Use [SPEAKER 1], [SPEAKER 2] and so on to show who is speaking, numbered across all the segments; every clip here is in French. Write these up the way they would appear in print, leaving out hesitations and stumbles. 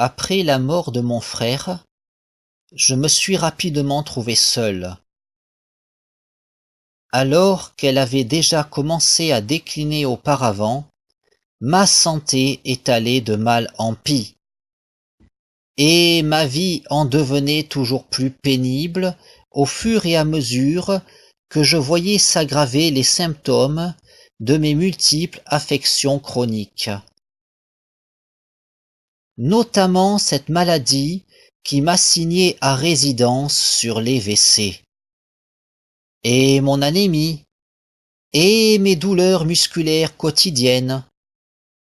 [SPEAKER 1] Après la mort de mon frère, je me suis rapidement trouvé seul. Alors qu'elle avait déjà commencé à décliner auparavant, ma santé est allée de mal en pis, et ma vie en devenait toujours plus pénible au fur et à mesure que je voyais s'aggraver les symptômes de mes multiples affections chroniques. Notamment cette maladie qui m'assignait à résidence sur les WC. Et mon anémie, et mes douleurs musculaires quotidiennes,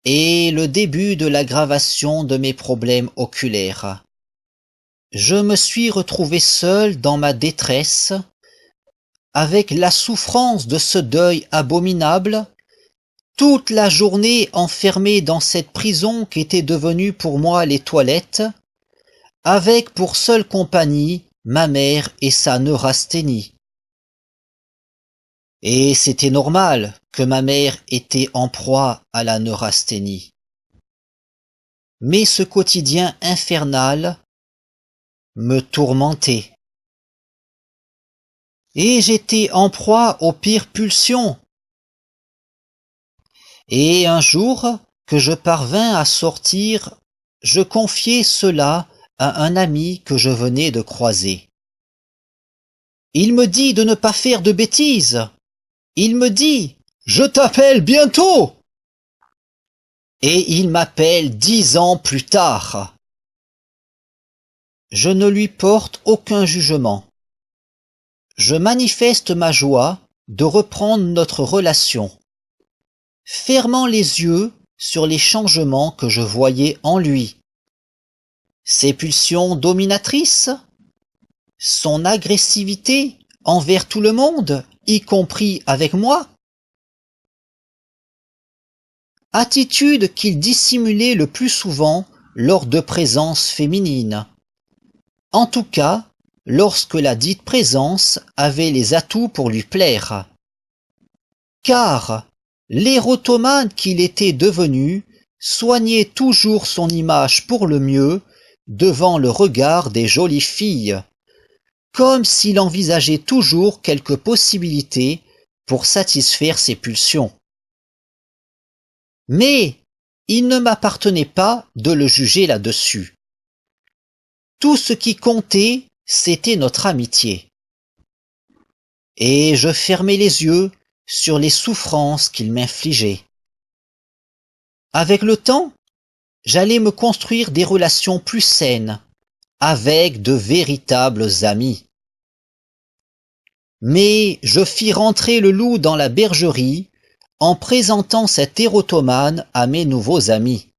[SPEAKER 1] et le début de l'aggravation de mes problèmes oculaires. Je me suis retrouvé seul dans ma détresse, avec la souffrance de ce deuil abominable, toute la journée enfermé dans cette prison qu'étaient devenues pour moi les toilettes, avec pour seule compagnie ma mère et sa neurasthénie. Et c'était normal que ma mère était en proie à la neurasthénie. Mais ce quotidien infernal me tourmentait. Et j'étais en proie aux pires pulsions. Et un jour que je parvins à sortir, je confiai cela à un ami que je venais de croiser. Il me dit de ne pas faire de bêtises. Il me dit « Je t'appelle bientôt !» Et il m'appelle 10 ans plus tard. Je ne lui porte aucun jugement. Je manifeste ma joie de reprendre notre relation, fermant les yeux sur les changements que je voyais en lui. Ses pulsions dominatrices, son agressivité envers tout le monde, y compris avec moi, attitude qu'il dissimulait le plus souvent lors de présences féminines. En tout cas, lorsque la dite présence avait les atouts pour lui plaire. Car l'érotomane qu'il était devenu soignait toujours son image pour le mieux devant le regard des jolies filles, comme s'il envisageait toujours quelques possibilités pour satisfaire ses pulsions. Mais il ne m'appartenait pas de le juger là-dessus. Tout ce qui comptait, c'était notre amitié. Et je fermais les yeux sur les souffrances qu'il m'infligeait. Avec le temps, j'allais me construire des relations plus saines, avec de véritables amis. Mais je fis rentrer le loup dans la bergerie en présentant cet érotomane à mes nouveaux amis.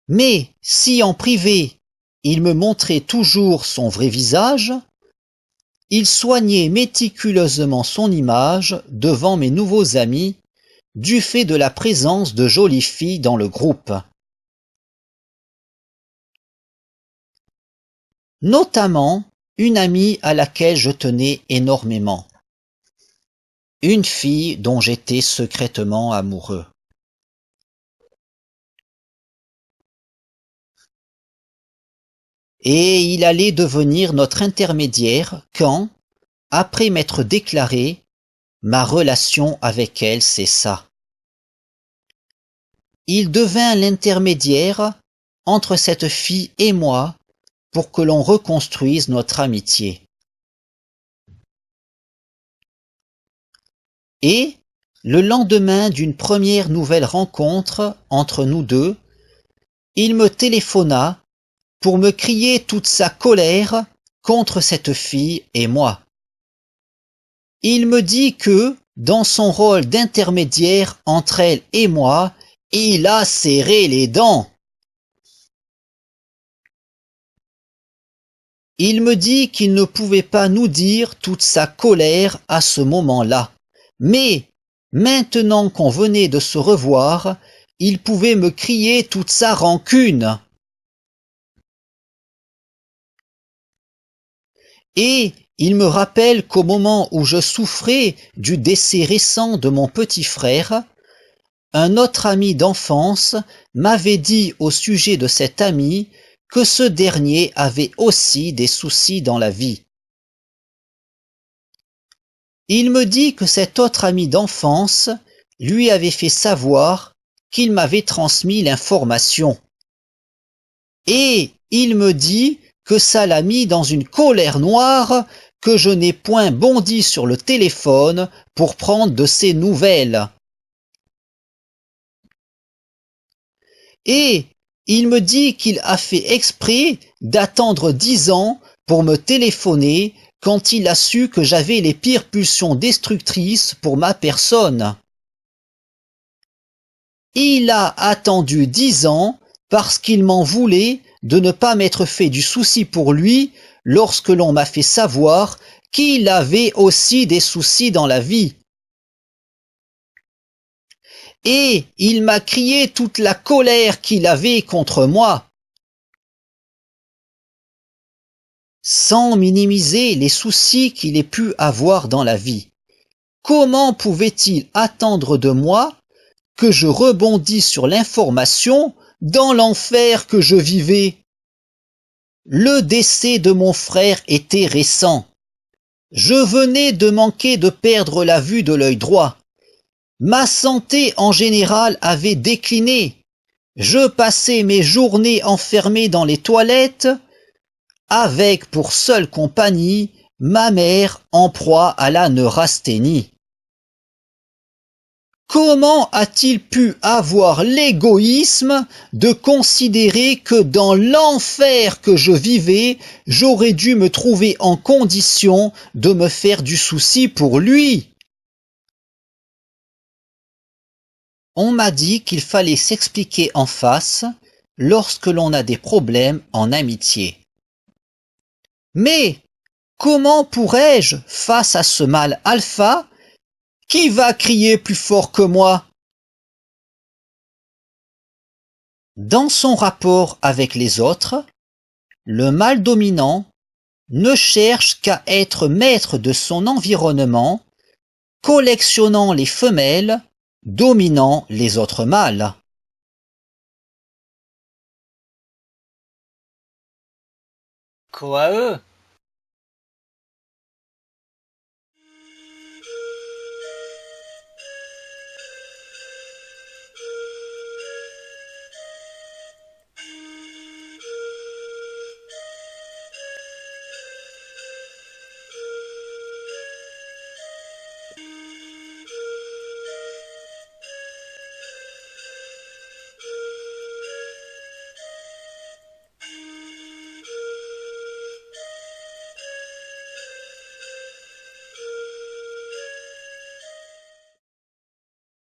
[SPEAKER 1] Mais si en privé, il me montrait toujours son vrai visage, il soignait méticuleusement son image devant mes nouveaux amis du fait de la présence de jolies filles dans le groupe. Notamment une amie à laquelle je tenais énormément. Une fille dont j'étais secrètement amoureux. Et il allait devenir notre intermédiaire quand, après m'être déclaré, ma relation avec elle cessa. Il devint l'intermédiaire entre cette fille et moi pour que l'on reconstruise notre amitié. Et, le lendemain d'une première nouvelle rencontre entre nous deux, il me téléphona pour me crier toute sa colère contre cette fille et moi. Il me dit que, dans son rôle d'intermédiaire entre elle et moi, il a serré les dents. Il me dit qu'il ne pouvait pas nous dire toute sa colère à ce moment-là, mais maintenant qu'on venait de se revoir, il pouvait me crier toute sa rancune. Et il me rappelle qu'au moment où je souffrais du décès récent de mon petit frère, un autre ami d'enfance m'avait dit au sujet de cet ami que ce dernier avait aussi des soucis dans la vie. Il me dit que cet autre ami d'enfance lui avait fait savoir qu'il m'avait transmis l'information. Et il me dit que ça l'a mis dans une colère noire, que je n'ai point bondi sur le téléphone pour prendre de ses nouvelles. Et il me dit qu'il a fait exprès d'attendre 10 ans pour me téléphoner quand il a su que j'avais les pires pulsions destructrices pour ma personne. Il a attendu 10 ans parce qu'il m'en voulait de ne pas m'être fait du souci pour lui lorsque l'on m'a fait savoir qu'il avait aussi des soucis dans la vie. Et il m'a crié toute la colère qu'il avait contre moi. Sans minimiser les soucis qu'il ait pu avoir dans la vie. Comment pouvait-il attendre de moi que je rebondisse sur l'information dans l'enfer que je vivais? Le décès de mon frère était récent. Je venais de manquer de perdre la vue de l'œil droit. Ma santé en général avait décliné. Je passais mes journées enfermé dans les toilettes, avec pour seule compagnie ma mère en proie à la neurasthénie. Comment a-t-il pu avoir l'égoïsme de considérer que dans l'enfer que je vivais, j'aurais dû me trouver en condition de me faire du souci pour lui? On m'a dit qu'il fallait s'expliquer en face lorsque l'on a des problèmes en amitié. Mais comment pourrais-je, face à ce mâle alpha, qui va crier plus fort que moi? Dans son rapport avec les autres, le mâle dominant ne cherche qu'à être maître de son environnement, collectionnant les femelles, dominant les autres mâles.
[SPEAKER 2] Quoi eux?